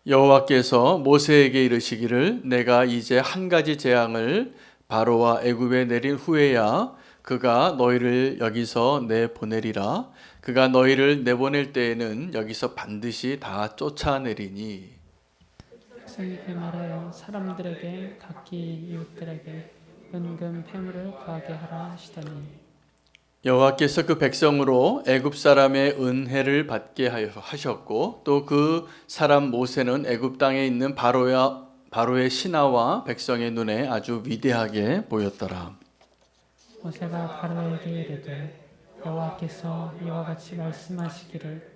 여호와께서 모세에게 이르시기를 내가 이제 한 가지 재앙을 바로와 애굽에 내린 후에야 그가 너희를 여기서 내보내리라. 그가 너희를 내보낼 때에는 여기서 반드시 다 쫓아내리니. 백성에게 말하여 사람들에게 각기 이웃들에게 은금 패물을 구하게 하라 하시더니 여호와께서 그 백성으로 애굽 사람의 은혜를 받게 하셨고 또 그 사람 모세는 애굽 땅에 있는 바로의 신하와 백성의 눈에 아주 위대하게 보였더라. 모세가 바로에게 이르되 여호와께서 이와 같이 말씀하시기를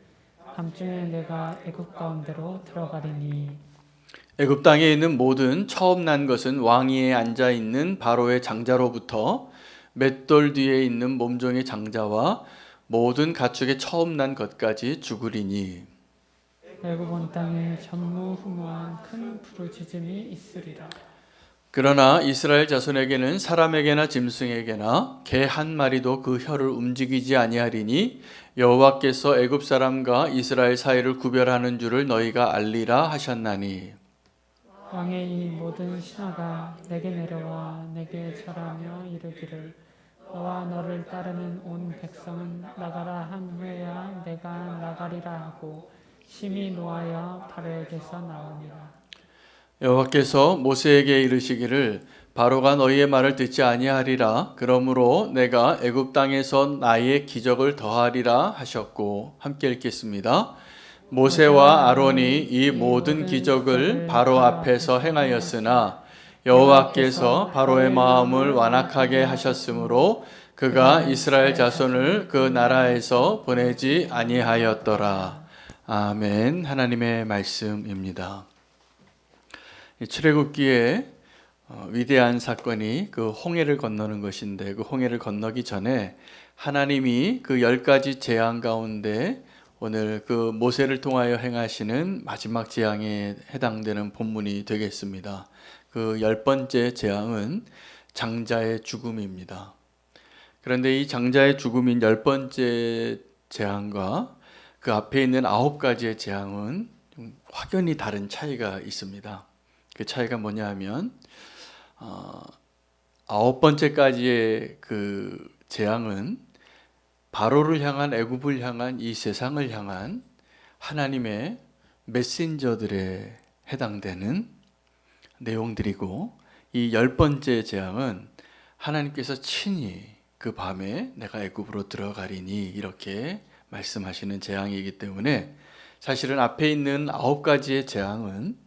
밤중에 내가 애굽 가운데로 들어가리니 애굽 땅에 있는 모든 처음 난 것은 왕위에 앉아 있는 바로의 장자로부터 맷돌 뒤에 있는 몸종의 장자와 모든 가축의 처음 난 것까지 죽으리니. 애굽 온 땅에 전무후무한 큰 부르짖음이 있으리라. 그러나 이스라엘 자손에게는 사람에게나 짐승에게나 개 한 마리도 그 혀를 움직이지 아니하리니 여호와께서 애굽 사람과 이스라엘 사이를 구별하는 줄을 너희가 알리라 하셨나니. 왕의 이 모든 신하가 내게 내려와 내게 절하며 이르기를 너와 너를 따르는 온 백성은 나가라 한 후에야 내가 나가리라 하고 심히 노하여 바로에게서 나오니라. 여호와께서 모세에게 이르시기를 바로가 너희의 말을 듣지 아니하리라. 그러므로 내가 애굽 땅에서 나의 기적을 더하리라 하셨고. 함께 읽겠습니다. 모세와 아론이 이 모든 기적을 바로 앞에서 행하였으나 여호와께서 바로의 마음을 완악하게 하셨으므로 그가 이스라엘 자손을 그 나라에서 보내지 아니하였더라. 아멘. 하나님의 말씀입니다. 출애굽기에 위대한 사건이 그 홍해를 건너는 것인데, 그 홍해를 건너기 전에 하나님이 그 10가지 재앙 가운데 오늘 그 모세를 통하여 행하시는 마지막 재앙에 해당되는 본문이 되겠습니다. 그 10번째 재앙은 장자의 죽음입니다. 그런데 이 장자의 죽음인 10번째 재앙과 그 앞에 있는 9가지의 재앙은 좀 확연히 다른 차이가 있습니다. 그 차이가 뭐냐 하면 9번째까지의 그 재앙은 바로를 향한, 애굽을 향한, 이 세상을 향한 하나님의 메신저들에 해당되는 내용들이고, 이 10번째 재앙은 하나님께서 친히 그 밤에 내가 애굽으로 들어가리니 이렇게 말씀하시는 재앙이기 때문에 사실은 앞에 있는 9가지의 재앙은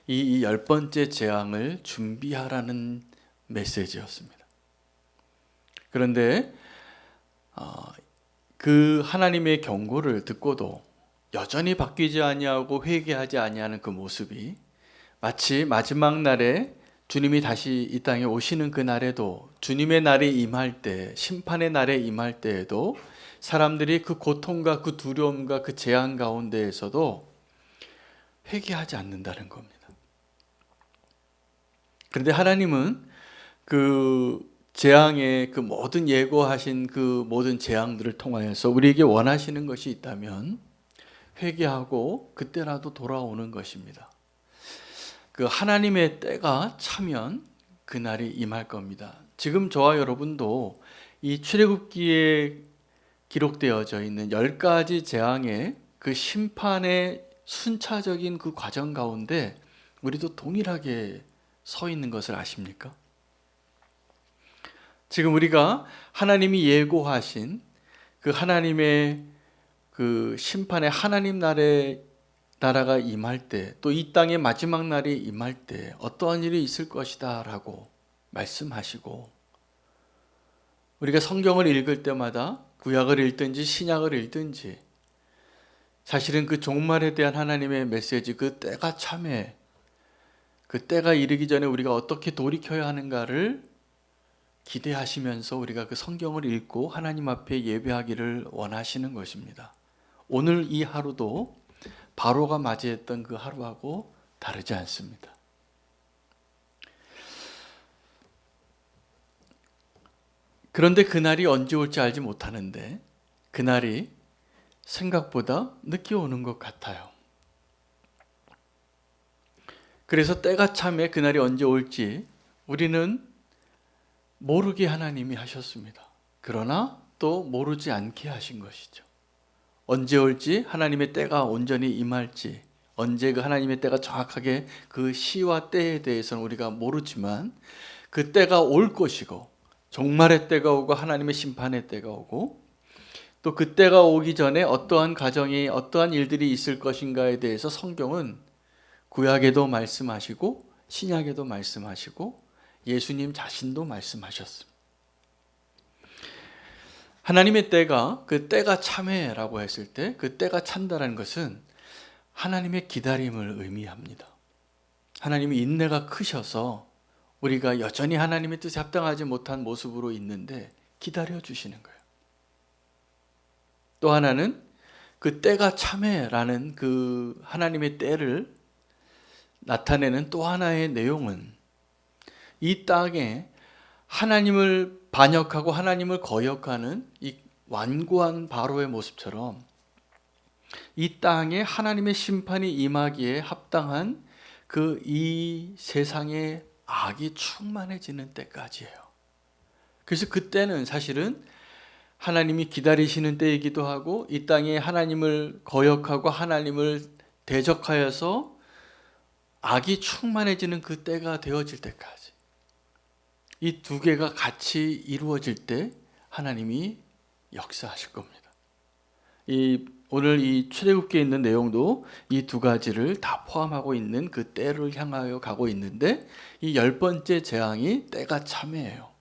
이 10번째 재앙을 준비하라는 메시지였습니다. 그런데 그 하나님의 경고를 듣고도 여전히 바뀌지 아니하고 회개하지 아니하는 그 모습이 마치 마지막 날에 주님이 다시 이 땅에 오시는 그 날에도, 주님의 날이 임할 때, 심판의 날에 임할 때에도 사람들이 그 고통과 그 두려움과 그 재앙 가운데에서도 회개하지 않는다는 겁니다. 그런데 하나님은 그 재앙의 그 모든 예고하신 그 모든 재앙들을 통하여서 우리에게 원하시는 것이 있다면 회개하고 그때라도 돌아오는 것입니다. 그 하나님의 때가 차면 그날이 임할 겁니다. 지금 저와 여러분도 이 출애굽기에 기록되어져 있는 10가지 재앙의 그 심판의 순차적인 그 과정 가운데 우리도 동일하게 서 있는 것을 아십니까? 지금 우리가 하나님이 예고하신 그 하나님의 그 심판의 하나님 나라가 임할 때, 또 이 땅의 마지막 날이 임할 때 어떠한 일이 있을 것이다 라고 말씀하시고, 우리가 성경을 읽을 때마다 구약을 읽든지 신약을 읽든지 사실은 그 종말에 대한 하나님의 메시지, 그 때가 참에, 그 때가 이르기 전에 우리가 어떻게 돌이켜야 하는가를 기대하시면서 우리가 그 성경을 읽고 하나님 앞에 예배하기를 원하시는 것입니다. 오늘 이 하루도 바로가 맞이했던 그 하루하고 다르지 않습니다. 그런데 그날이 언제 올지 알지 못하는데 그날이 생각보다 늦게 오는 것 같아요. 그래서 때가 참에 그날이 언제 올지 우리는 모르게 하나님이 하셨습니다. 그러나 또 모르지 않게 하신 것이죠. 언제 올지, 하나님의 때가 온전히 임할지, 언제 그 하나님의 때가 정확하게 그 시와 때에 대해서는 우리가 모르지만 그 때가 올 것이고, 종말의 때가 오고 하나님의 심판의 때가 오고, 또 그 때가 오기 전에 어떠한 가정이 어떠한 일들이 있을 것인가에 대해서 성경은 구약에도 말씀하시고 신약에도 말씀하시고 예수님 자신도 말씀하셨습니다. 하나님의 때가, 그 때가 참회라고 했을 때 그 때가 찬다라는 것은 하나님의 기다림을 의미합니다. 하나님이 인내가 크셔서 우리가 여전히 하나님의 뜻에 합당하지 못한 모습으로 있는데 기다려 주시는 거예요. 또 하나는 그 때가 참회라는 그 하나님의 때를 나타내는 또 하나의 내용은 이 땅에 하나님을 반역하고 하나님을 거역하는 이 완고한 바로의 모습처럼 이 땅에 하나님의 심판이 임하기에 합당한 그 이 세상에 악이 충만해지는 때까지예요. 그래서 그때는 사실은 하나님이 기다리시는 때이기도 하고 이 땅에 하나님을 거역하고 하나님을 대적하여서 악이 충만해지는 그 때가 되어질 때까지, 이 두 개가 같이 이루어질 때 하나님이 역사하실 겁니다. 오늘 이 출애굽기에 있는 내용도 이 두 가지를 다 포함하고 있는 그 때를 향하여 가고 있는데, 이 10번째 재앙이 때가 참회예요.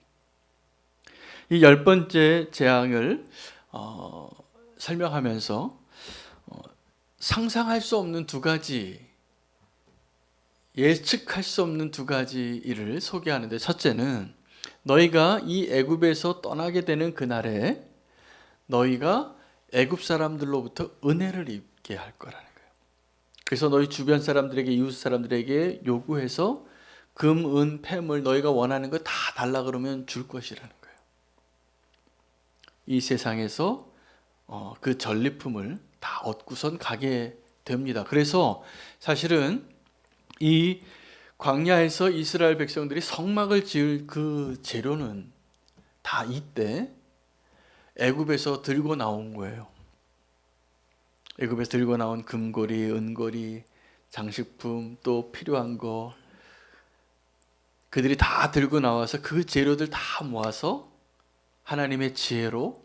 이 10번째 재앙을 설명하면서 상상할 수 없는 두 가지, 예측할 수 없는 두 가지 일을 소개하는데, 첫째는 너희가 이 애굽에서 떠나게 되는 그날에 너희가 애굽 사람들로부터 은혜를 입게 할 거라는 거예요. 그래서 너희 주변 사람들에게, 이웃 사람들에게 요구해서 금, 은, 폐물 너희가 원하는 거 다 달라 그러면 줄 것이라는 거예요. 이 세상에서 그 전리품을 다 얻고선 가게 됩니다. 그래서 사실은 이 광야에서 이스라엘 백성들이 성막을 지을 그 재료는 다 이때 애굽에서 들고 나온 거예요. 애굽에서 들고 나온 금고리, 은고리, 장식품, 또 필요한 거 그들이 다 들고 나와서 그 재료들 다 모아서 하나님의 지혜로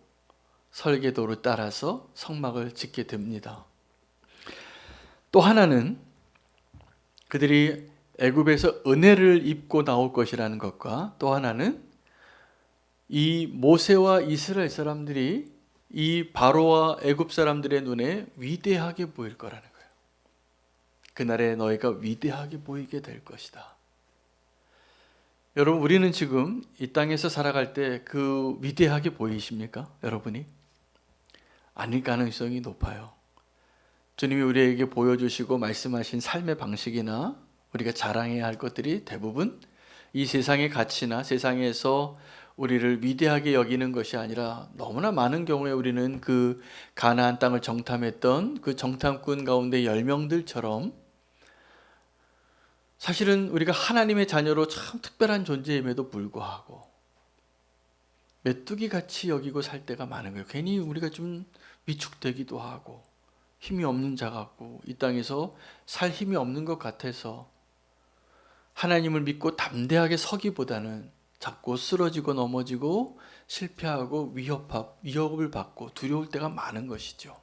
설계도를 따라서 성막을 짓게 됩니다. 또 하나는 그들이 애굽에서 은혜를 입고 나올 것이라는 것과, 또 하나는 이 모세와 이스라엘 사람들이 이 바로와 애굽 사람들의 눈에 위대하게 보일 거라는 거예요. 그날에 너희가 위대하게 보이게 될 것이다. 여러분, 우리는 지금 이 땅에서 살아갈 때 그 위대하게 보이십니까? 여러분이? 아닐 가능성이 높아요. 주님이 우리에게 보여주시고 말씀하신 삶의 방식이나 우리가 자랑해야 할 것들이 대부분 이 세상의 가치나 세상에서 우리를 위대하게 여기는 것이 아니라, 너무나 많은 경우에 우리는 그 가나안 땅을 정탐했던 그 정탐꾼 가운데 10명들처럼 사실은 우리가 하나님의 자녀로 참 특별한 존재임에도 불구하고 메뚜기 같이 여기고 살 때가 많은 거예요. 괜히 우리가 좀 위축되기도 하고 힘이 없는 자 같고 이 땅에서 살 힘이 없는 것 같아서 하나님을 믿고 담대하게 서기보다는 자꾸 쓰러지고 넘어지고 실패하고 위협을 받고 두려울 때가 많은 것이죠.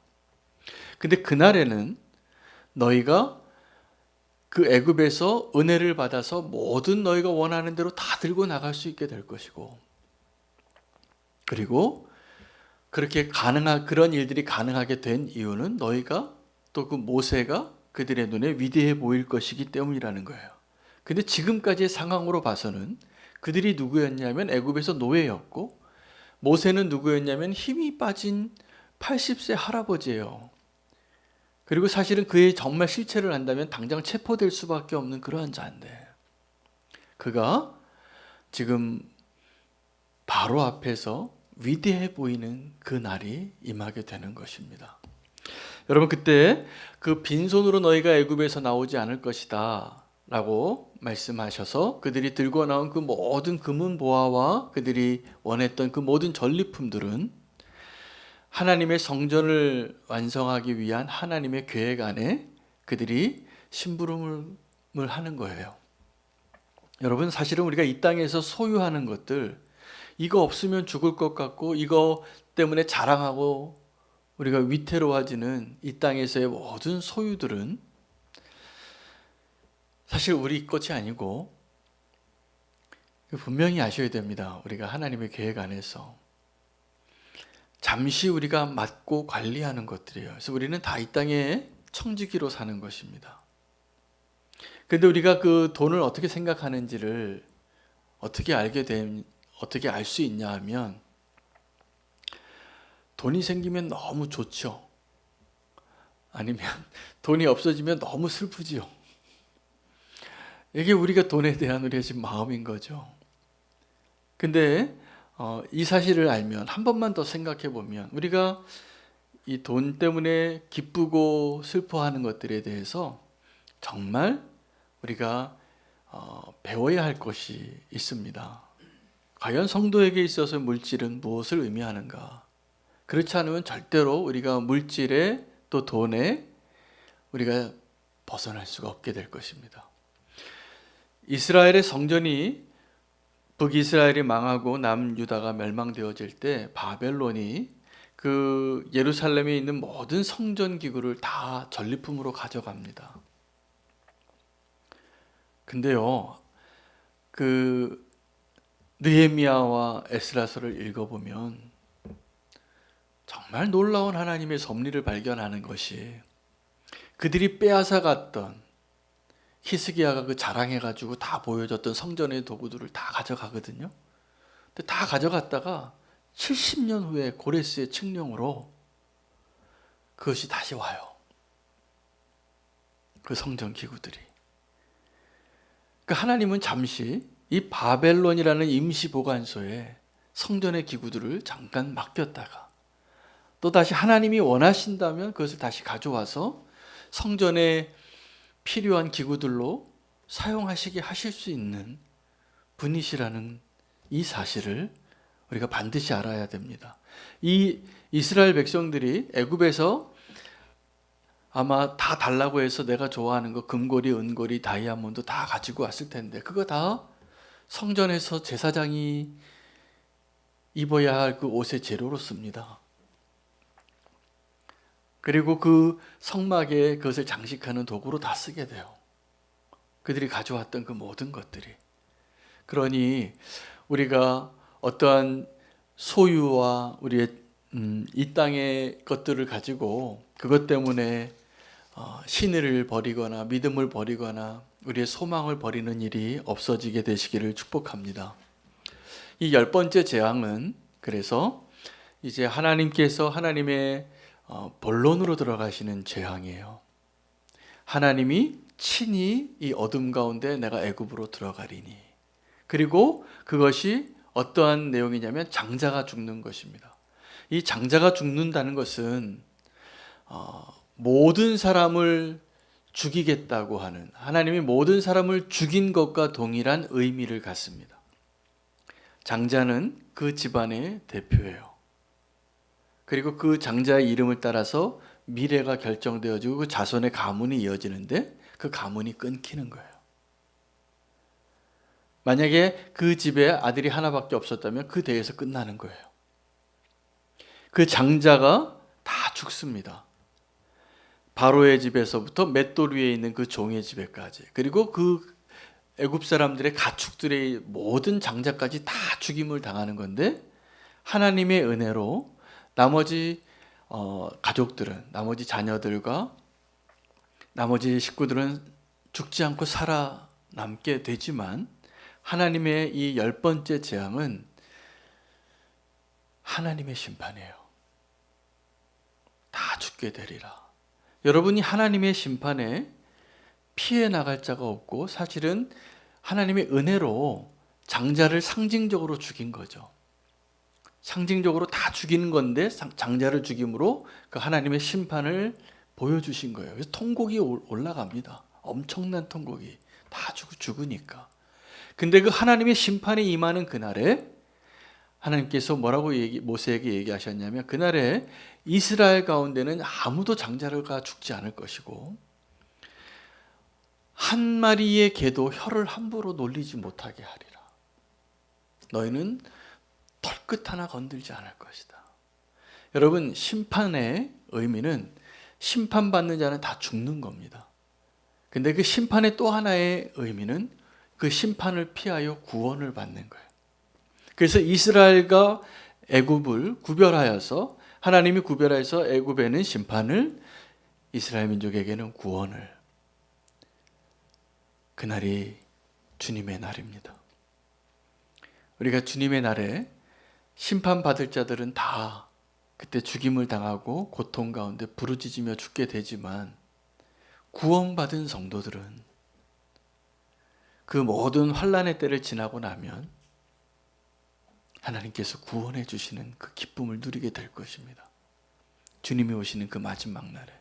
근데 그날에는 너희가 그 애굽에서 은혜를 받아서 모든 너희가 원하는 대로 다 들고 나갈 수 있게 될 것이고, 그리고 그렇게 그런 일들이 가능하게 된 이유는 너희가 또 그 모세가 그들의 눈에 위대해 보일 것이기 때문이라는 거예요. 근데 지금까지의 상황으로 봐서는 그들이 누구였냐면 애굽에서 노예였고, 모세는 누구였냐면 힘이 빠진 80세 할아버지예요. 그리고 사실은 그의 정말 실체를 안다면 당장 체포될 수밖에 없는 그러한 자인데, 그가 지금 바로 앞에서 위대해 보이는 그 날이 임하게 되는 것입니다. 여러분, 그때 그 빈손으로 너희가 애굽에서 나오지 않을 것이다 라고 말씀하셔서 그들이 들고 나온 그 모든 금은 보화와 그들이 원했던 그 모든 전리품들은 하나님의 성전을 완성하기 위한 하나님의 계획 안에 그들이 심부름을 하는 거예요. 여러분, 사실은 우리가 이 땅에서 소유하는 것들, 이거 없으면 죽을 것 같고 이거 때문에 자랑하고 우리가 위태로워지는 이 땅에서의 모든 소유들은 사실 우리 것이 아니고 분명히 아셔야 됩니다. 우리가 하나님의 계획 안에서 잠시 우리가 맡고 관리하는 것들이에요. 그래서 우리는 다 이 땅에 청지기로 사는 것입니다. 그런데 우리가 그 돈을 어떻게 생각하는지를 어떻게 알 수 있냐 하면, 돈이 생기면 너무 좋죠. 아니면 돈이 없어지면 너무 슬프지요. 이게 우리가 돈에 대한 우리의 지금 마음인 거죠. 근데 이 사실을 알면, 한 번만 더 생각해 보면, 우리가 이 돈 때문에 기쁘고 슬퍼하는 것들에 대해서 정말 우리가 배워야 할 것이 있습니다. 과연 성도에게 있어서 물질은 무엇을 의미하는가? 그렇지 않으면 절대로 우리가 물질에 또 돈에 우리가 벗어날 수가 없게 될 것입니다. 이스라엘의 성전이, 북이스라엘이 망하고 남유다가 멸망되어질 때 바벨론이 그 예루살렘에 있는 모든 성전 기구를 다 전리품으로 가져갑니다. 근데요, 그 느헤미야와 에스라서를 읽어보면 정말 놀라운 하나님의 섭리를 발견하는 것이, 그들이 빼앗아 갔던, 히스기야가 그 자랑해가지고 다 보여줬던 성전의 도구들을 다 가져가거든요. 근데 다 가져갔다가 70년 후에 고레스의 칙령으로 그것이 다시 와요. 그 성전 기구들이. 그러니까 하나님은 잠시 이 바벨론이라는 임시 보관소에 성전의 기구들을 잠깐 맡겼다가 또 다시 하나님이 원하신다면 그것을 다시 가져와서 성전에 필요한 기구들로 사용하시게 하실 수 있는 분이시라는 이 사실을 우리가 반드시 알아야 됩니다. 이 이스라엘 백성들이 애굽에서 아마 다 달라고 해서 내가 좋아하는 거, 금고리, 은고리, 다이아몬드 다 가지고 왔을 텐데 그거 다 성전에서 제사장이 입어야 할 그 옷의 재료로 씁니다. 그리고 그 성막에 그것을 장식하는 도구로 다 쓰게 돼요. 그들이 가져왔던 그 모든 것들이. 그러니 우리가 어떠한 소유와 우리의 이 땅의 것들을 가지고 그것 때문에 신의를 버리거나 믿음을 버리거나 우리의 소망을 버리는 일이 없어지게 되시기를 축복합니다. 이 10번째 재앙은 그래서 이제 하나님께서 하나님의 본론으로 들어가시는 재앙이에요. 하나님이 친히 이 어둠 가운데 내가 애굽으로 들어가리니, 그리고 그것이 어떠한 내용이냐면 장자가 죽는 것입니다. 이 장자가 죽는다는 것은 모든 사람을 죽이겠다고 하는, 하나님이 모든 사람을 죽인 것과 동일한 의미를 갖습니다. 장자는 그 집안의 대표예요. 그리고 그 장자의 이름을 따라서 미래가 결정되어지고 그 자손의 가문이 이어지는데 그 가문이 끊기는 거예요. 만약에 그 집에 아들이 하나밖에 없었다면 그 대에서 끝나는 거예요. 그 장자가 다 죽습니다. 바로의 집에서부터 맷돌 위에 있는 그 종의 집에까지, 그리고 그 애굽 사람들의 가축들의 모든 장자까지 다 죽임을 당하는 건데, 하나님의 은혜로 나머지 가족들은, 나머지 자녀들과 나머지 식구들은 죽지 않고 살아남게 되지만, 하나님의 이 10번째 재앙은 하나님의 심판이에요. 다 죽게 되리라. 여러분이 하나님의 심판에 피해 나갈 자가 없고, 사실은 하나님의 은혜로 장자를 상징적으로 죽인 거죠. 상징적으로 다 죽이는 건데 장자를 죽임으로 그 하나님의 심판을 보여주신 거예요. 그래서 통곡이 올라갑니다. 엄청난 통곡이. 다 죽으니까. 근데 그 하나님의 심판이 임하는 그날에 하나님께서 뭐라고 모세에게 얘기하셨냐면, 그날에 이스라엘 가운데는 아무도 장자가 죽지 않을 것이고 한 마리의 개도 혀를 함부로 놀리지 못하게 하리라. 너희는 털끝 하나 건들지 않을 것이다. 여러분, 심판의 의미는 심판받는 자는 다 죽는 겁니다. 근데 그 심판의 또 하나의 의미는 그 심판을 피하여 구원을 받는 거예요. 그래서 이스라엘과 애굽을 구별하여서, 하나님이 구별하여서 애굽에는 심판을, 이스라엘 민족에게는 구원을. 그날이 주님의 날입니다. 우리가 주님의 날에 심판받을 자들은 다 그때 죽임을 당하고 고통 가운데 부르짖으며 죽게 되지만, 구원받은 성도들은 그 모든 환난의 때를 지나고 나면 하나님께서 구원해 주시는 그 기쁨을 누리게 될 것입니다. 주님이 오시는 그 마지막 날에.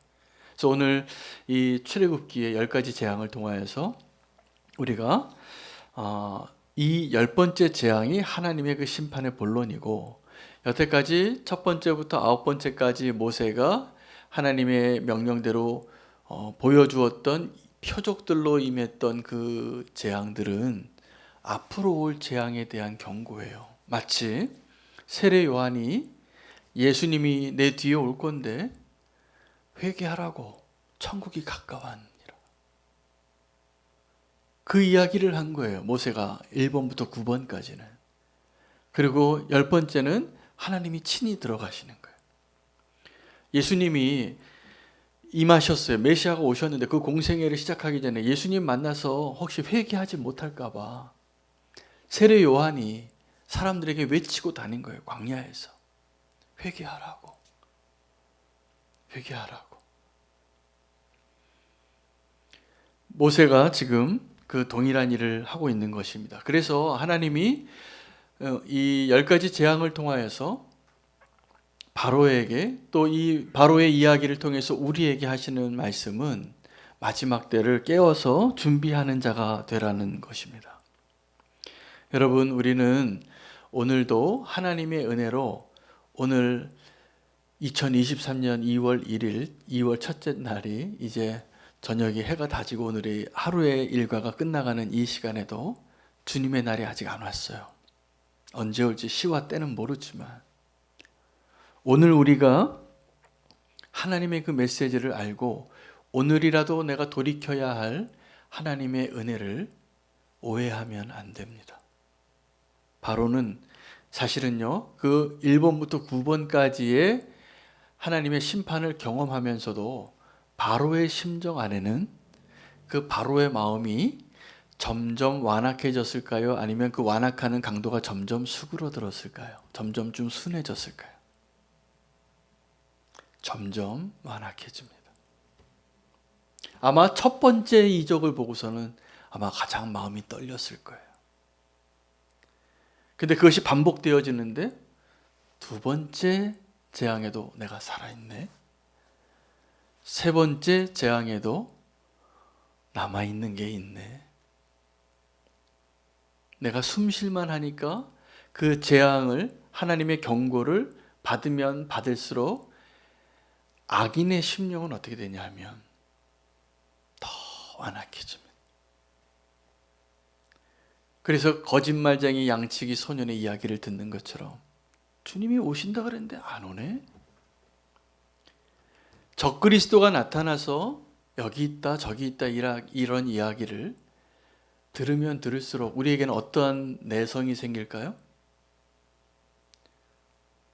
그래서 오늘 이 출애굽기의 10가지 재앙을 통하여서 우리가 이 10번째 재앙이 하나님의 그 심판의 본론이고, 여태까지 첫 번째부터 9번째까지 모세가 하나님의 명령대로 보여주었던 표적들로 임했던 그 재앙들은 앞으로 올 재앙에 대한 경고예요. 마치 세례 요한이 예수님이 내 뒤에 올 건데 회개하라고, 천국이 가까웠니라, 그 이야기를 한 거예요. 모세가 1번부터 9번까지는. 그리고 10번째는 하나님이 친히 들어가시는 거예요. 예수님이 임하셨어요. 메시아가 오셨는데 그 공생애를 시작하기 전에 예수님 만나서 혹시 회개하지 못할까 봐 세례 요한이 사람들에게 외치고 다닌 거예요. 광야에서 회개하라고, 회개하라고. 모세가 지금 그 동일한 일을 하고 있는 것입니다. 그래서 하나님이 이 10가지 재앙을 통하여서 바로에게, 또 이 바로의 이야기를 통해서 우리에게 하시는 말씀은 마지막 때를 깨워서 준비하는 자가 되라는 것입니다. 여러분, 우리는 오늘도 하나님의 은혜로 오늘 2023년 2월 1일, 2월 첫째 날이 이제 저녁이 해가 다지고 오늘이 하루의 일과가 끝나가는 이 시간에도 주님의 날이 아직 안 왔어요. 언제 올지 시와 때는 모르지만 오늘 우리가 하나님의 그 메시지를 알고 오늘이라도 내가 돌이켜야 할 하나님의 은혜를 오해하면 안 됩니다. 바로는 사실은요, 그 1번부터 9번까지의 하나님의 심판을 경험하면서도 바로의 심정 안에는, 그 바로의 마음이 점점 완악해졌을까요? 아니면 그 완악하는 강도가 점점 수그러들었을까요? 점점 좀 순해졌을까요? 점점 완악해집니다. 아마 첫 번째 이적을 보고서는 아마 가장 마음이 떨렸을 거예요. 근데 그것이 반복되어지는데 두 번째 재앙에도 내가 살아있네, 세 번째 재앙에도 남아있는 게 있네, 내가 숨쉴만 하니까 그 재앙을, 하나님의 경고를 받으면 받을수록 악인의 심령은 어떻게 되냐 하면 더 완악해집니다. 그래서 거짓말쟁이 양치기 소년의 이야기를 듣는 것처럼 주님이 오신다 그랬는데 안 오네? 적그리스도가 나타나서 여기 있다 저기 있다 이런 이야기를 들으면 들을수록 우리에게는 어떠한 내성이 생길까요?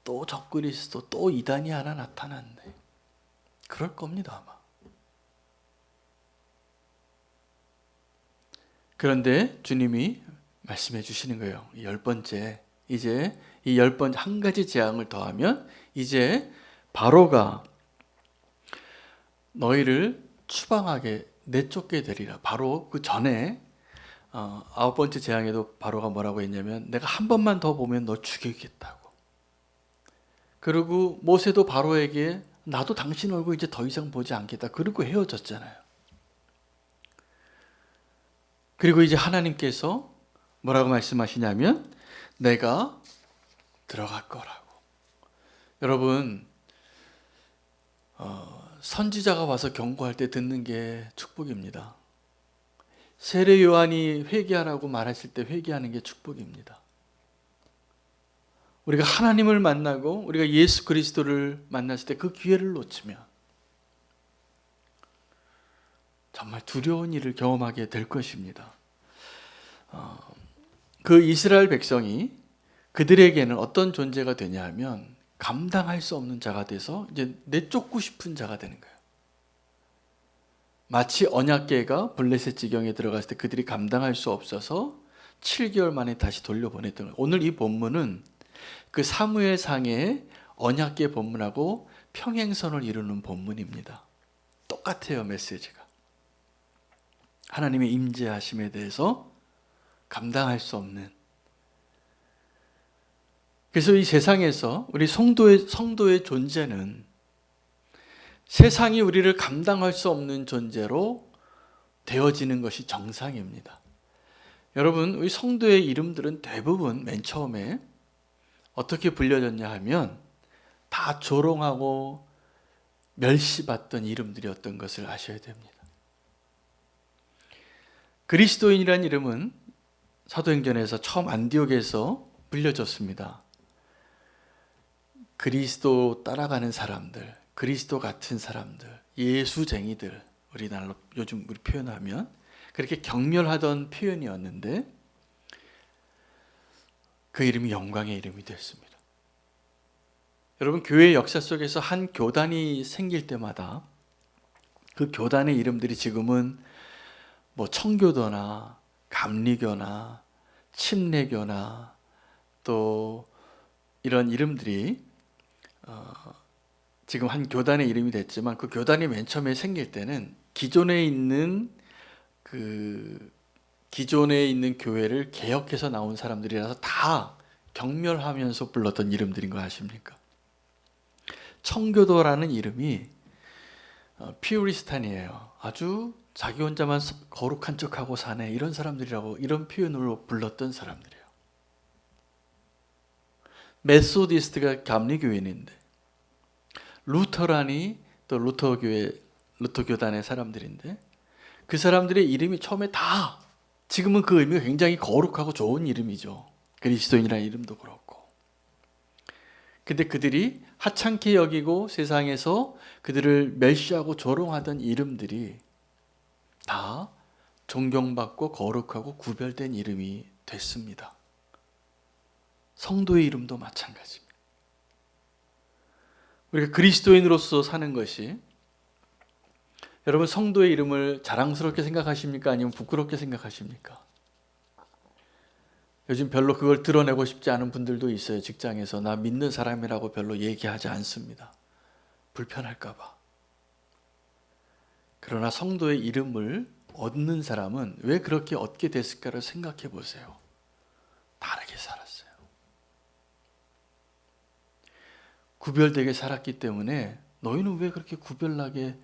또 적그리스도, 또 이단이 하나 나타났네, 그럴 겁니다 아마. 그런데 주님이 말씀해 주시는 거예요. 10번째, 이제 이 10번째 한 가지 재앙을 더하면 이제 바로가 너희를 추방하게 내쫓게 되리라. 바로 그 전에 9번째 재앙에도 바로가 뭐라고 했냐면 내가 한 번만 더 보면 너 죽이겠다고. 그리고 모세도 바로에게 나도 당신 얼굴 이제 더 이상 보지 않겠다, 그리고 헤어졌잖아요. 그리고 이제 하나님께서 뭐라고 말씀하시냐면 내가 들어갈 거라고. 여러분, 선지자가 와서 경고할 때 듣는 게 축복입니다. 세례 요한이 회개하라고 말했을 때 회개하는 게 축복입니다. 우리가 하나님을 만나고 우리가 예수 그리스도를 만났을 때 그 기회를 놓치면 정말 두려운 일을 경험하게 될 것입니다. 그 이스라엘 백성이 그들에게는 어떤 존재가 되냐 하면 감당할 수 없는 자가 돼서 이제 내쫓고 싶은 자가 되는 거예요. 마치 언약궤가 블레셋 지경에 들어갔을 때 그들이 감당할 수 없어서 7개월 만에 다시 돌려보냈던 거예요. 오늘 이 본문은 그 사무엘상의 언약궤 본문하고 평행선을 이루는 본문입니다. 똑같아요, 메시지가. 하나님의 임재하심에 대해서 감당할 수 없는. 그래서 이 세상에서 우리 성도의 존재는 세상이 우리를 감당할 수 없는 존재로 되어지는 것이 정상입니다. 여러분, 우리 성도의 이름들은 대부분 맨 처음에 어떻게 불려졌냐 하면 다 조롱하고 멸시받던 이름들이었던 것을 아셔야 됩니다. 그리스도인이라는 이름은 사도행전에서 처음 안디옥에서 불려졌습니다. 그리스도 따라가는 사람들, 그리스도 같은 사람들, 예수쟁이들, 우리나라로 요즘 우리 표현하면 그렇게 경멸하던 표현이었는데 그 이름이 영광의 이름이 됐습니다. 여러분, 교회 역사 속에서 한 교단이 생길 때마다 그 교단의 이름들이 지금은 뭐 청교도나 감리교나 침례교나 또 이런 이름들이 지금 한 교단의 이름이 됐지만 그 교단이 맨 처음에 생길 때는 기존에 있는 교회를 개혁해서 나온 사람들이라서 다 경멸하면서 불렀던 이름들인 거 아십니까? 청교도라는 이름이 피우리스탄이에요. 아주 자기 혼자만 거룩한 척하고 사네, 이런 사람들이라고, 이런 표현으로 불렀던 사람들이에요. 메소디스트가 감리교인인데, 루터란이 또 루터교단의 사람들인데, 그 사람들의 이름이 처음에 다, 지금은 그 의미가 굉장히 거룩하고 좋은 이름이죠. 그리스도인이라는 이름도 그렇고. 근데 그들이 하찮게 여기고 세상에서 그들을 멸시하고 조롱하던 이름들이 다 존경받고 거룩하고 구별된 이름이 됐습니다. 성도의 이름도 마찬가지입니다. 우리가 그리스도인으로서 사는 것이, 여러분 성도의 이름을 자랑스럽게 생각하십니까? 아니면 부끄럽게 생각하십니까? 요즘 별로 그걸 드러내고 싶지 않은 분들도 있어요. 직장에서 나 믿는 사람이라고 별로 얘기하지 않습니다. 불편할까 봐. 그러나 성도의 이름을 얻는 사람은 왜 그렇게 얻게 됐을까를 생각해 보세요. 다르게 살았어요. 구별되게 살았기 때문에 너희는 왜 그렇게 구별나게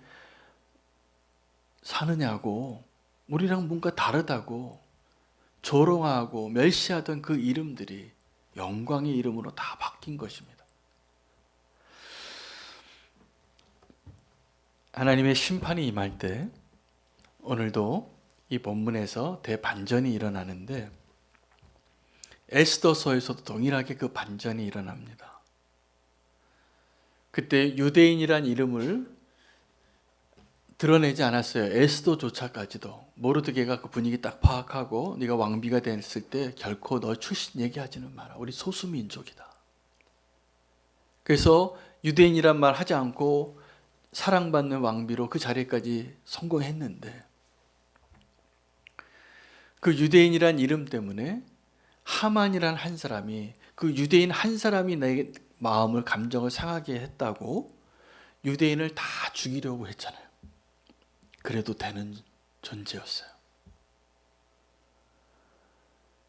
사느냐고, 우리랑 뭔가 다르다고 조롱하고 멸시하던 그 이름들이 영광의 이름으로 다 바뀐 것입니다. 하나님의 심판이 임할 때 오늘도 이 본문에서 대반전이 일어나는데 에스더서에서도 동일하게 그 반전이 일어납니다. 그때 유대인이란 이름을 드러내지 않았어요. 에스더조차까지도. 모르드게가 그 분위기 딱 파악하고 네가 왕비가 됐을 때 결코 너 출신 얘기하지는 마라. 우리 소수민족이다. 그래서 유대인이란 말 하지 않고 사랑받는 왕비로 그 자리까지 성공했는데 그 유대인이란 이름 때문에 하만이란 한 사람이, 그 유대인 한 사람이 내 마음을, 감정을 상하게 했다고 유대인을 다 죽이려고 했잖아요. 그래도 되는 존재였어요.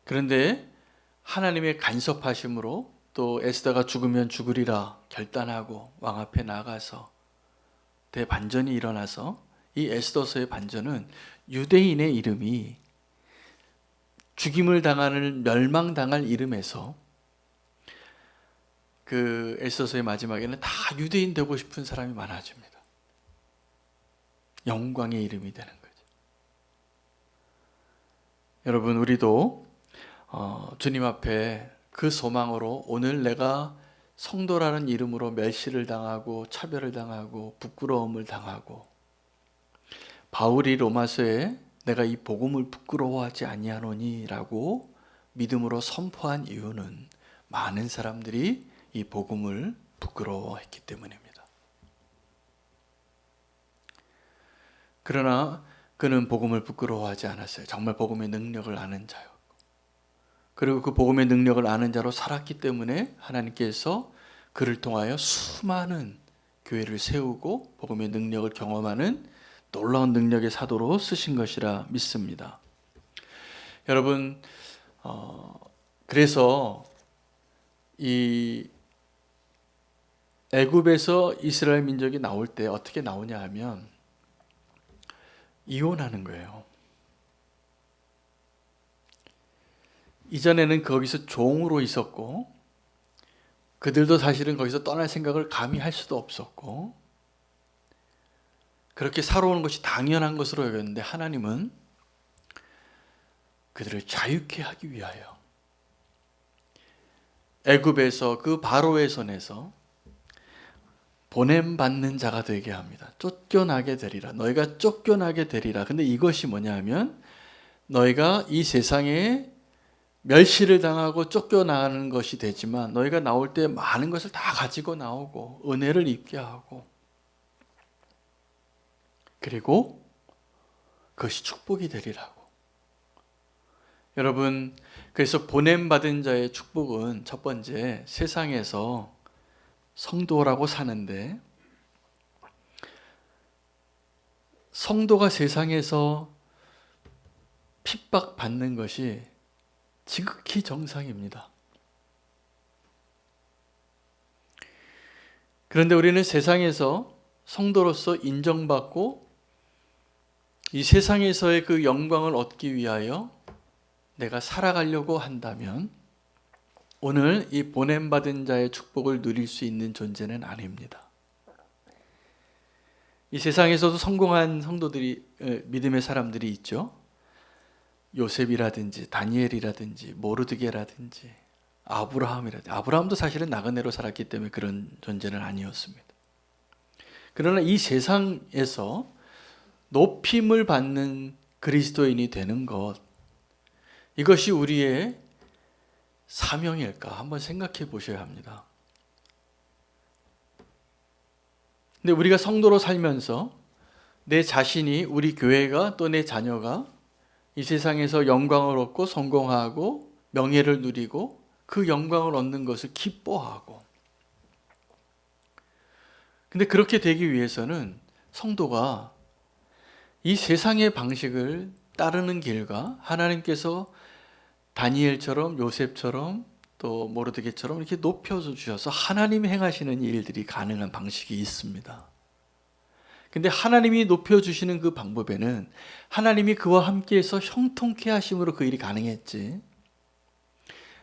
그런데 하나님의 간섭하심으로 또 에스더가 죽으면 죽으리라 결단하고 왕 앞에 나가서 대반전이 일어나서 이 에스더서의 반전은 유대인의 이름이 죽임을 당하는 멸망당할 이름에서 그 에스더서의 마지막에는 다 유대인 되고 싶은 사람이 많아집니다. 영광의 이름이 되는 거죠. 여러분, 우리도 주님 앞에 그 소망으로 오늘 내가 성도라는 이름으로 멸시를 당하고 차별을 당하고 부끄러움을 당하고, 바울이 로마서에 내가 이 복음을 부끄러워하지 아니하노니 라고 믿음으로 선포한 이유는 많은 사람들이 이 복음을 부끄러워했기 때문입니다. 그러나 그는 복음을 부끄러워하지 않았어요. 정말 복음의 능력을 아는 자였고, 그리고 그 복음의 능력을 아는 자로 살았기 때문에 하나님께서 그를 통하여 수많은 교회를 세우고 복음의 능력을 경험하는 놀라운 능력의 사도로 쓰신 것이라 믿습니다. 여러분, 그래서 이 애굽에서 이스라엘 민족이 나올 때 어떻게 나오냐 하면 이혼하는 거예요. 이전에는 거기서 종으로 있었고 그들도 사실은 거기서 떠날 생각을 감히 할 수도 없었고 그렇게 살아오는 것이 당연한 것으로 여겼는데, 하나님은 그들을 자유케 하기 위하여 애굽에서 그 바로의 손에서 보냄받는 자가 되게 합니다. 쫓겨나게 되리라. 너희가 쫓겨나게 되리라. 근데 이것이 뭐냐 하면 너희가 이 세상에 멸시를 당하고 쫓겨나가는 것이 되지만 너희가 나올 때 많은 것을 다 가지고 나오고 은혜를 입게 하고, 그리고 그것이 축복이 되리라고. 여러분, 그래서 보냄받은 자의 축복은 첫 번째, 세상에서 성도라고 사는데, 성도가 세상에서 핍박받는 것이 지극히 정상입니다. 그런데 우리는 세상에서 성도로서 인정받고 이 세상에서의 그 영광을 얻기 위하여 내가 살아가려고 한다면 오늘 이 보냄받은 자의 축복을 누릴 수 있는 존재는 아닙니다. 이 세상에서도 성공한 성도들이, 믿음의 사람들이 있죠. 요셉이라든지 다니엘이라든지 모르드게라든지 아브라함이라든지, 아브라함도 사실은 나그네로 살았기 때문에 그런 존재는 아니었습니다. 그러나 이 세상에서 높임을 받는 그리스도인이 되는 것, 이것이 우리의 사명일까 한번 생각해 보셔야 합니다. 근데 우리가 성도로 살면서 내 자신이, 우리 교회가, 또 내 자녀가 이 세상에서 영광을 얻고 성공하고 명예를 누리고 그 영광을 얻는 것을 기뻐하고, 근데 그렇게 되기 위해서는 성도가 이 세상의 방식을 따르는 길과 하나님께서 다니엘처럼 요셉처럼 또 모르드게처럼 이렇게 높여주셔서 하나님이 행하시는 일들이 가능한 방식이 있습니다. 근데 하나님이 높여주시는 그 방법에는 하나님이 그와 함께해서 형통케 하심으로 그 일이 가능했지,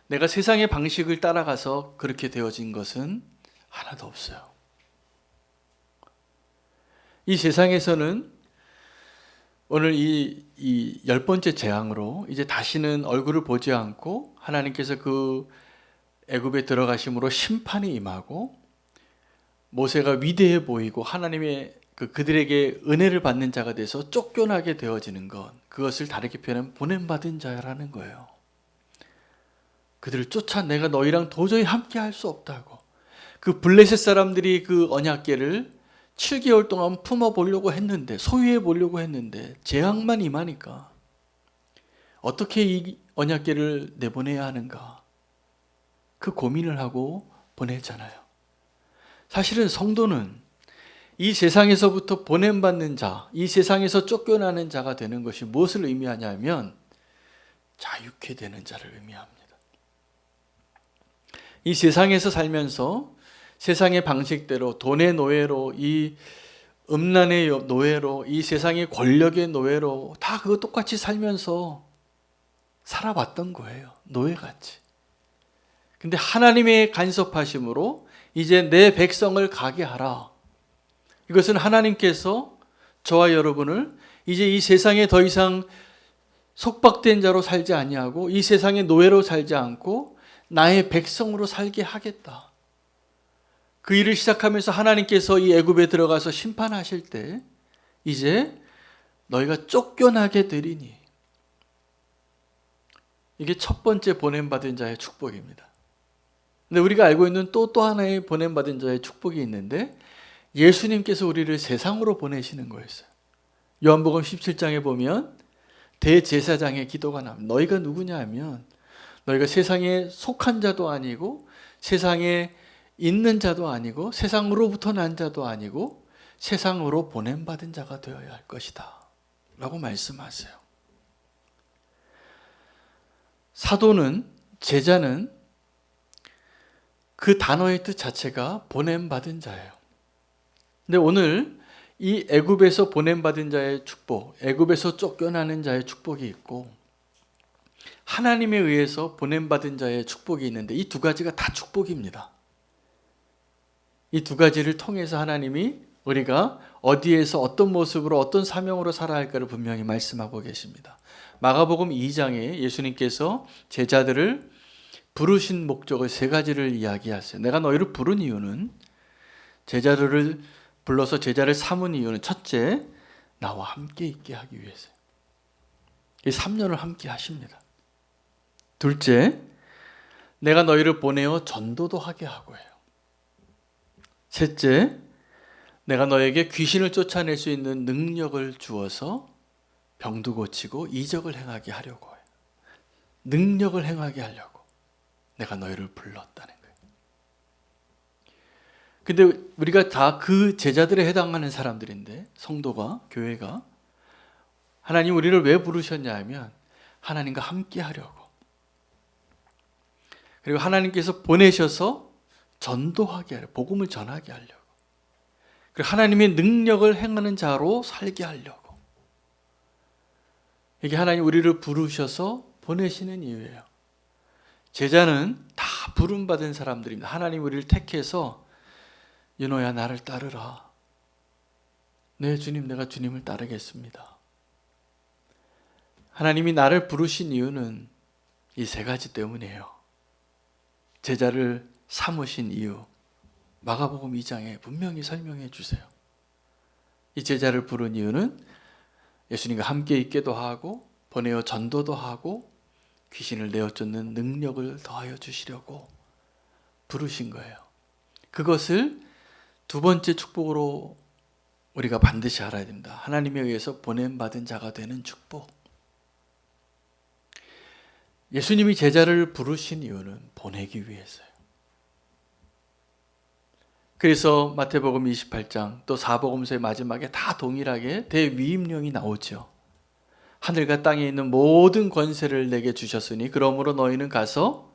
내가 세상의 방식을 따라가서 그렇게 되어진 것은 하나도 없어요. 이 세상에서는 오늘 이 10번째 재앙으로 이제 다시는 얼굴을 보지 않고 하나님께서 그 애굽에 들어가심으로 심판이 임하고 모세가 위대해 보이고 하나님의 그들에게 은혜를 받는 자가 돼서 쫓겨나게 되어지는 것, 그것을 다르게 표현하면 보냄받은 자라는 거예요. 그들을 쫓아 내가 너희랑 도저히 함께 할 수 없다고. 그 블레셋 사람들이 그 언약궤를 7개월 동안 품어보려고 했는데, 소유해 보려고 했는데 재앙만 임하니까 어떻게 이 언약궤를 내보내야 하는가, 그 고민을 하고 보냈잖아요. 사실은 성도는 이 세상에서부터 보냄받는 자, 이 세상에서 쫓겨나는 자가 되는 것이 무엇을 의미하냐면 자유케 되는 자를 의미합니다. 이 세상에서 살면서 세상의 방식대로, 돈의 노예로, 이 음란의 노예로, 이 세상의 권력의 노예로 다 그거 똑같이 살면서 살아왔던 거예요. 노예같이. 근데 하나님의 간섭하심으로 이제 내 백성을 가게 하라. 이것은 하나님께서 저와 여러분을 이제 이 세상에 더 이상 속박된 자로 살지 아니하고 이 세상의 노예로 살지 않고 나의 백성으로 살게 하겠다. 그 일을 시작하면서 하나님께서 이 애굽에 들어가서 심판하실 때 이제 너희가 쫓겨나게 되리니, 이게 첫 번째 보냄받은 자의 축복입니다. 근데 우리가 알고 있는 또 하나의 보냄받은 자의 축복이 있는데 예수님께서 우리를 세상으로 보내시는 거였어요. 요한복음 17장에 보면 대제사장의 기도가 나옵니다. 너희가 누구냐 하면 너희가 세상에 속한 자도 아니고 세상에 있는 자도 아니고 세상으로부터 난 자도 아니고 세상으로 보냄받은 자가 되어야 할 것이다 라고 말씀하세요. 사도는, 제자는 그 단어의 뜻 자체가 보냄받은 자예요. 근데 오늘 이 애굽에서 보냄받은 자의 축복, 애굽에서 쫓겨나는 자의 축복이 있고 하나님에 의해서 보냄받은 자의 축복이 있는데 이 두 가지가 다 축복입니다. 이 두 가지를 통해서 하나님이 우리가 어디에서 어떤 모습으로 어떤 사명으로 살아야 할까를 분명히 말씀하고 계십니다. 마가복음 2장에 예수님께서 제자들을 부르신 목적을 세 가지를 이야기하세요. 내가 너희를 부른 이유는, 제자들을 불러서 제자를 삼은 이유는 첫째, 나와 함께 있게 하기 위해서요. 이 3년을 함께 하십니다. 둘째, 내가 너희를 보내어 전도도 하게 하고 해요. 셋째, 내가 너에게 귀신을 쫓아낼 수 있는 능력을 주어서 병도 고치고 이적을 행하게 하려고 해요. 능력을 행하게 하려고 내가 너희를 불렀다는 거예요. 근데 우리가 다 그 제자들에 해당하는 사람들인데, 성도가, 교회가 하나님 우리를 왜 부르셨냐 하면 하나님과 함께 하려고, 그리고 하나님께서 보내셔서 전도하게 하려고, 복음을 전하게 하려고, 그리고 하나님의 능력을 행하는 자로 살게 하려고, 이게 하나님 우리를 부르셔서 보내시는 이유예요. 제자는 다 부름받은 사람들입니다. 하나님 우리를 택해서 윤호야 나를 따르라. 네 주님, 내가 주님을 따르겠습니다. 하나님이 나를 부르신 이유는 이 세 가지 때문이에요. 제자를 삼으신 이유, 마가복음 2장에 분명히 설명해 주세요. 이 제자를 부른 이유는 예수님과 함께 있게도 하고 보내어 전도도 하고 귀신을 내어 쫓는 능력을 더하여 주시려고 부르신 거예요. 그것을 두 번째 축복으로 우리가 반드시 알아야 됩니다. 하나님에 의해서 보냄받은 자가 되는 축복. 예수님이 제자를 부르신 이유는 보내기 위해서요. 그래서 마태복음 28장 또 사복음서의 마지막에 다 동일하게 대위임령이 나오죠. 하늘과 땅에 있는 모든 권세를 내게 주셨으니 그러므로 너희는 가서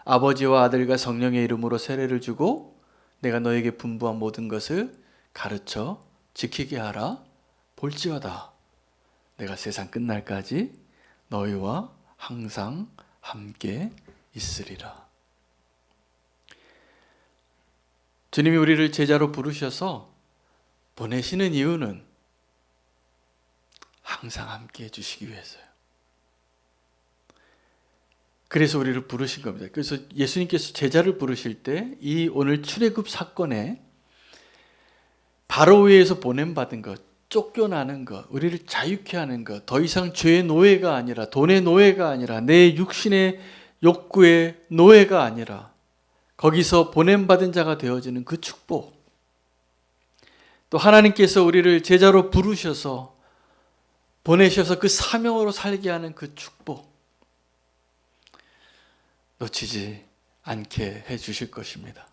아버지와 아들과 성령의 이름으로 세례를 주고 내가 너에게 분부한 모든 것을 가르쳐 지키게 하라. 볼지어다 내가 세상 끝날까지 너희와 항상 함께 있으리라. 주님이 우리를 제자로 부르셔서 보내시는 이유는 항상 함께 해주시기 위해서요. 그래서 우리를 부르신 겁니다. 그래서 예수님께서 제자를 부르실 때 이 오늘 출애굽 사건에 바로 위에서 보냄받은 것, 쫓겨나는 것, 우리를 자유케 하는 것, 더 이상 죄의 노예가 아니라, 돈의 노예가 아니라, 내 육신의 욕구의 노예가 아니라 거기서 보냄받은 자가 되어지는 그 축복, 또 하나님께서 우리를 제자로 부르셔서 보내셔서 그 사명으로 살게 하는 그 축복, 놓치지 않게 해 주실 것입니다.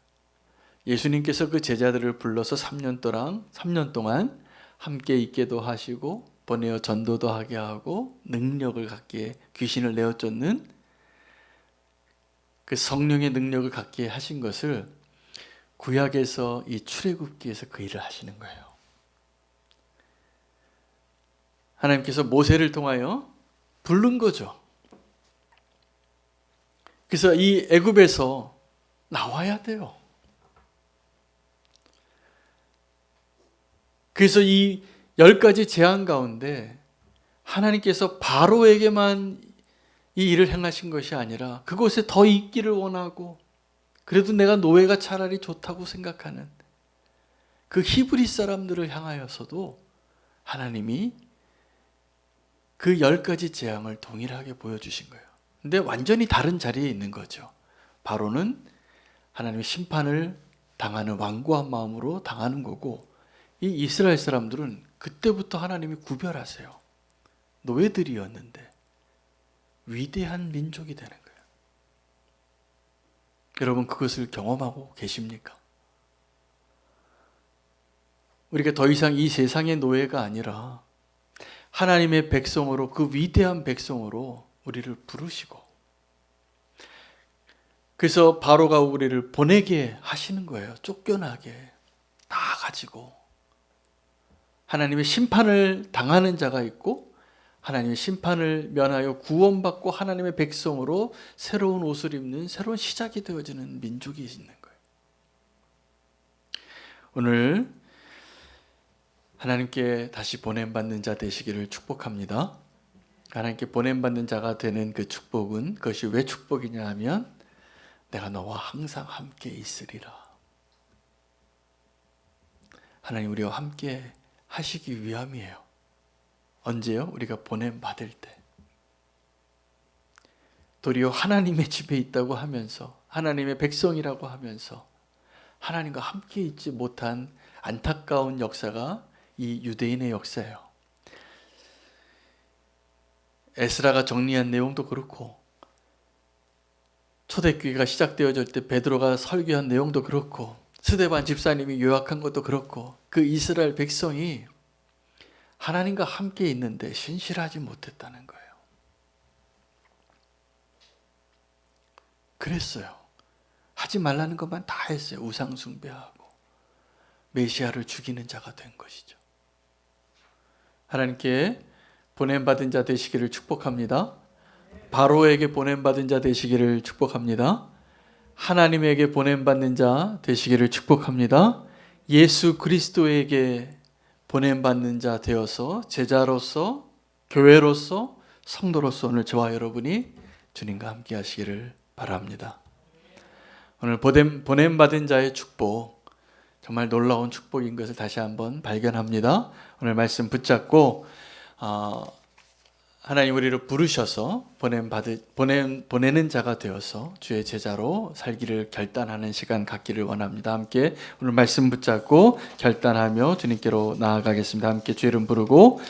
예수님께서 그 제자들을 불러서 3년 동안 함께 있게도 하시고 보내어 전도도 하게 하고 능력을 갖게, 귀신을 내어 쫓는 그 성령의 능력을 갖게 하신 것을 구약에서 이 출애굽기에서 그 일을 하시는 거예요. 하나님께서 모세를 통하여 부른 거죠. 그래서 이 애굽에서 나와야 돼요. 그래서 이 10가지 재앙 가운데 하나님께서 바로에게만 이 일을 행하신 것이 아니라 그곳에 더 있기를 원하고 그래도 내가 노예가 차라리 좋다고 생각하는 그 히브리 사람들을 향하여서도 하나님이 그 10가지 재앙을 동일하게 보여주신 거예요. 근데 완전히 다른 자리에 있는 거죠. 바로는 하나님의 심판을 당하는 완고한 마음으로 당하는 거고, 이 이스라엘 사람들은 그때부터 하나님이 구별하세요. 노예들이었는데 위대한 민족이 되는 거예요. 여러분 그것을 경험하고 계십니까? 우리가 더 이상 이 세상의 노예가 아니라 하나님의 백성으로, 그 위대한 백성으로 우리를 부르시고, 그래서 바로가 우리를 보내게 하시는 거예요. 쫓겨나게 다 가지고. 하나님의 심판을 당하는 자가 있고 하나님의 심판을 면하여 구원받고 하나님의 백성으로 새로운 옷을 입는 새로운 시작이 되어지는 민족이 있는 거예요. 오늘 하나님께 다시 보냄받는 자 되시기를 축복합니다. 하나님께 보냄받는 자가 되는 그 축복은, 그것이 왜 축복이냐 하면 내가 너와 항상 함께 있으리라. 하나님 우리와 함께 하시기 위함이에요. 언제요? 우리가 보냄받을 때. 도리어 하나님의 집에 있다고 하면서, 하나님의 백성이라고 하면서 하나님과 함께 있지 못한 안타까운 역사가 이 유대인의 역사예요. 에스라가 정리한 내용도 그렇고, 초대교회가 시작되어질 때 베드로가 설교한 내용도 그렇고, 스데반 집사님이 요약한 것도 그렇고, 그 이스라엘 백성이 하나님과 함께 있는데 신실하지 못했다는 거예요. 그랬어요. 하지 말라는 것만 다 했어요. 우상 숭배하고 메시아를 죽이는 자가 된 것이죠. 하나님께 보냄받은 자 되시기를 축복합니다. 바로에게 보냄받은 자 되시기를 축복합니다. 하나님에게 보냄받는 자 되시기를 축복합니다. 예수 그리스도에게 보냄받는 자 되어서 제자로서, 교회로서, 성도로서 오늘 저와 여러분이 주님과 함께 하시기를 바랍니다. 오늘 보냄받은 자의 축복, 정말 놀라운 축복인 것을 다시 한번 발견합니다. 오늘 말씀 붙잡고 하나님 우리를 부르셔서 보내는 자가 되어서 주의 제자로 살기를 결단하는 시간 갖기를 원합니다. 함께 오늘 말씀 붙잡고 결단하며 주님께로 나아가겠습니다. 함께 주의 이름 부르고